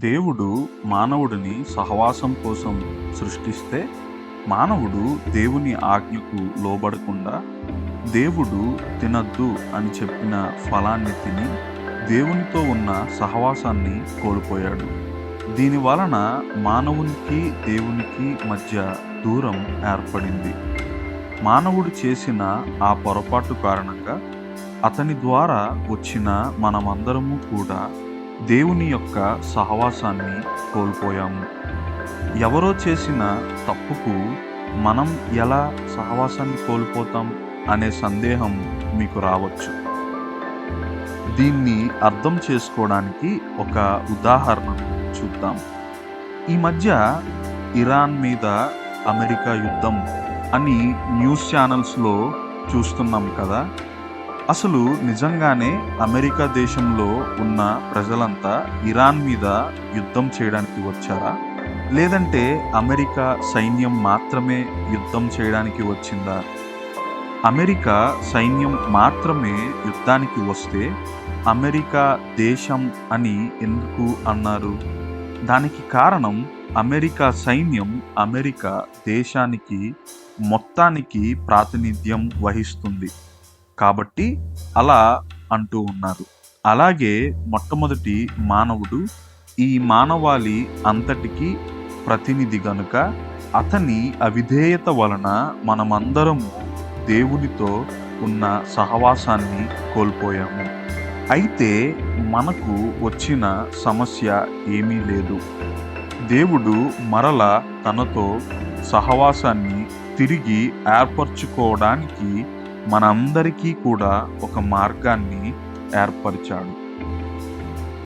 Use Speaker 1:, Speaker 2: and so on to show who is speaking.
Speaker 1: దేవుడు మానవుడిని సహవాసం కోసం సృష్టిస్తే, మానవుడు దేవుని ఆజ్ఞకు లోబడకుండా దేవుడు తినద్దు అని చెప్పిన ఫలాన్ని తిని దేవునితో ఉన్న సహవాసాన్ని కోల్పోయాడు. దీని వలన మానవునికి దేవునికి మధ్య దూరం ఏర్పడింది. మానవుడు చేసిన ఆ పొరపాటు కారణంగా అతని ద్వారా వచ్చిన మనమందరము కూడా దేవుని యొక్క సహవాసాన్ని కోల్పోయాము. ఎవరో చేసిన తప్పుకు మనం ఎలా సహవాసాన్ని కోల్పోతాం అనే సందేహం మీకు రావచ్చు. దీన్ని అర్థం చేసుకోవడానికి ఒక ఉదాహరణను చూద్దాం. ఈ మధ్య ఇరాన్ మీద అమెరికా యుద్ధం అని న్యూస్ ఛానల్స్లో చూస్తున్నాం కదా. అసలు నిజంగానే అమెరికా దేశంలో ఉన్న ప్రజలంతా ఇరాన్ మీద యుద్ధం చేయడానికి వచ్చారా, లేదంటే అమెరికా సైన్యం మాత్రమే యుద్ధం చేయడానికి వచ్చిందా? అమెరికా సైన్యం మాత్రమే యుద్ధానికి వస్తే అమెరికా దేశం అని ఎందుకు అన్నారు? దానికి కారణం అమెరికా సైన్యం అమెరికా దేశానికి మొత్తానికి ప్రాతినిధ్యం వహిస్తుంది కాబట్టి అలా అంటూ ఉన్నారు. అలాగే మొట్టమొదటి మానవుడు ఈ మానవాళి అంతటికి ప్రతినిధి గనుక అతని అవిధేయత వలన మనమందరము దేవునితో ఉన్న సహవాసాన్ని కోల్పోయాము. అయితే మనకు వచ్చిన సమస్య ఏమీ లేదు. దేవుడు మరల తనతో సహవాసాన్ని తిరిగి ఏర్పరచుకోవడానికి మనందరికీ కూడా ఒక మార్గాన్ని ఏర్పరిచాడు.